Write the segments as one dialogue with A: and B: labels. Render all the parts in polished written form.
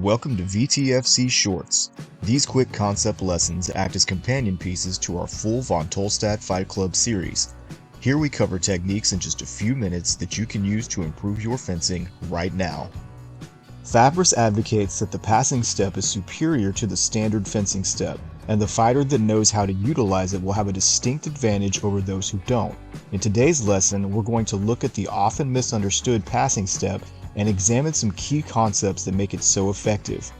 A: Welcome to VTFC Shorts. These quick concept lessons act as companion pieces to our full Von Tolstat Fight Club series. Here we cover techniques in just a few minutes that you can use to improve your fencing right now. Fabris advocates that the passing step is superior to the standard fencing step, and the fighter that knows how to utilize it will have a distinct advantage over those who don't. In today's lesson, we're going to look at the often misunderstood passing step and examine some key concepts that make it so effective.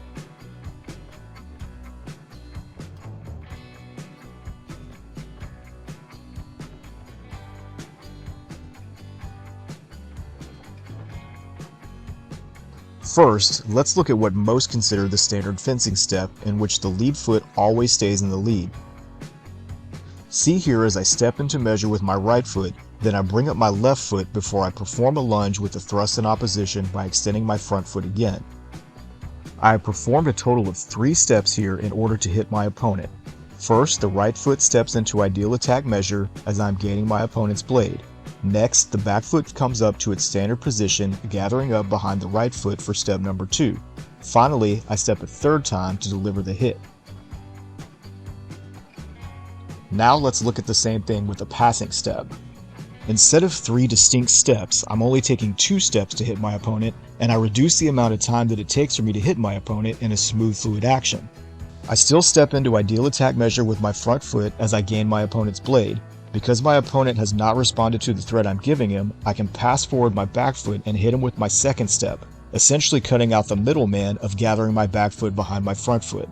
A: First, let's look at what most consider the standard fencing step, in which the lead foot always stays in the lead. See here as I step into measure with my right foot, then I bring up my left foot before I perform a lunge with a thrust in opposition by extending my front foot again. I have performed a total of 3 steps here in order to hit my opponent. First, the right foot steps into ideal attack measure as I am gaining my opponent's blade. Next, the back foot comes up to its standard position, gathering up behind the right foot for step number 2. Finally, I step a third time to deliver the hit. Now let's look at the same thing with the passing step. Instead of 3 distinct steps, I'm only taking 2 steps to hit my opponent, and I reduce the amount of time that it takes for me to hit my opponent in a smooth, fluid action. I still step into ideal attack measure with my front foot as I gain my opponent's blade. Because my opponent has not responded to the threat I'm giving him, I can pass forward my back foot and hit him with my second step, essentially cutting out the middleman of gathering my back foot behind my front foot.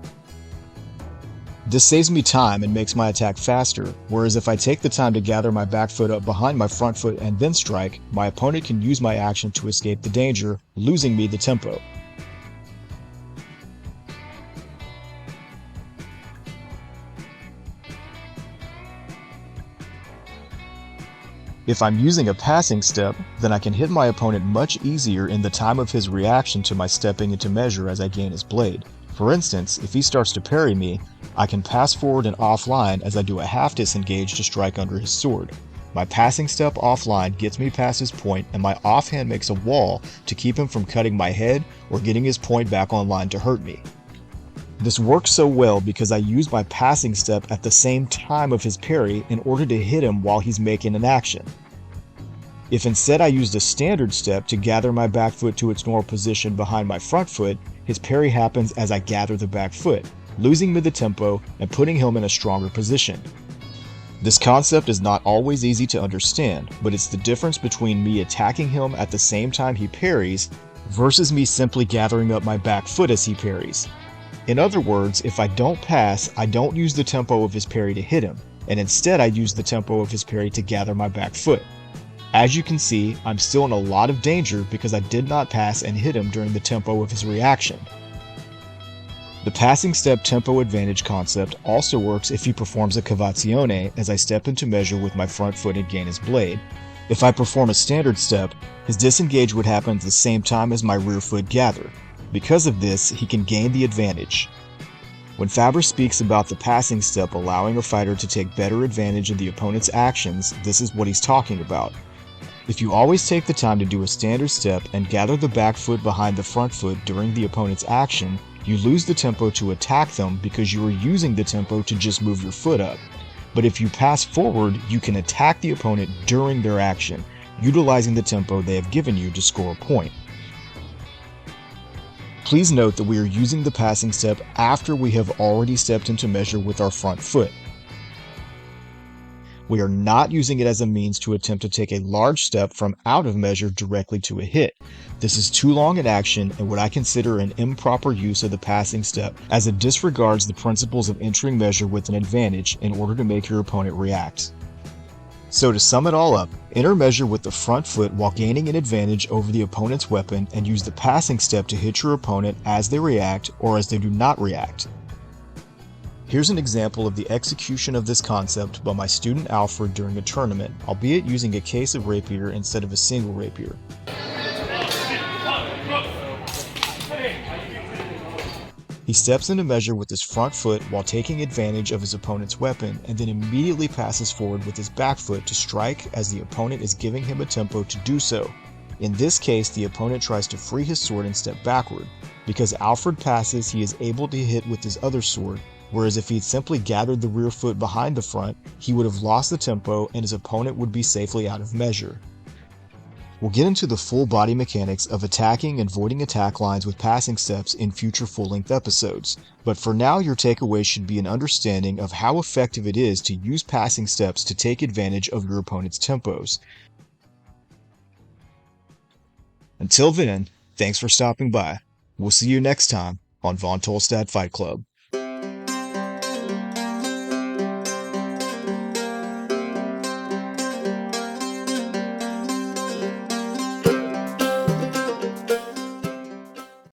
A: This saves me time and makes my attack faster, whereas if I take the time to gather my back foot up behind my front foot and then strike, my opponent can use my action to escape the danger, losing me the tempo. If I'm using a passing step, then I can hit my opponent much easier in the time of his reaction to my stepping into measure as I gain his blade. For instance, if he starts to parry me, I can pass forward and offline as I do a half disengage to strike under his sword. My passing step offline gets me past his point, and my offhand makes a wall to keep him from cutting my head or getting his point back online to hurt me. This works so well because I use my passing step at the same time of his parry in order to hit him while he's making an action. If instead I used a standard step to gather my back foot to its normal position behind my front foot, his parry happens as I gather the back foot, losing me the tempo and putting him in a stronger position. This concept is not always easy to understand, but it's the difference between me attacking him at the same time he parries versus me simply gathering up my back foot as he parries. In other words, if I don't pass, I don't use the tempo of his parry to hit him, and instead I use the tempo of his parry to gather my back foot. As you can see, I'm still in a lot of danger because I did not pass and hit him during the tempo of his reaction. The passing step tempo advantage concept also works if he performs a cavazione as I step into measure with my front foot and gain his blade. If I perform a standard step, his disengage would happen at the same time as my rear foot gather. Because of this, he can gain the advantage. When Fabris speaks about the passing step allowing a fighter to take better advantage of the opponent's actions, this is what he's talking about. If you always take the time to do a standard step and gather the back foot behind the front foot during the opponent's action, you lose the tempo to attack them because you are using the tempo to just move your foot up. But if you pass forward, you can attack the opponent during their action, utilizing the tempo they have given you to score a point. Please note that we are using the passing step after we have already stepped into measure with our front foot. We are not using it as a means to attempt to take a large step from out of measure directly to a hit. This is too long an action and what I consider an improper use of the passing step, as it disregards the principles of entering measure with an advantage in order to make your opponent react. So to sum it all up, enter measure with the front foot while gaining an advantage over the opponent's weapon, and use the passing step to hit your opponent as they react or as they do not react. Here's an example of the execution of this concept by my student Alfred during a tournament, albeit using a case of rapier instead of a single rapier. He steps into measure with his front foot while taking advantage of his opponent's weapon, and then immediately passes forward with his back foot to strike as the opponent is giving him a tempo to do so. In this case, the opponent tries to free his sword and step backward. Because Alfred passes, he is able to hit with his other sword, whereas if he'd simply gathered the rear foot behind the front, he would have lost the tempo and his opponent would be safely out of measure. We'll get into the full body mechanics of attacking and voiding attack lines with passing steps in future full-length episodes, but for now your takeaway should be an understanding of how effective it is to use passing steps to take advantage of your opponent's tempos. Until then, thanks for stopping by. We'll see you next time on Von Tolstat Fight Club.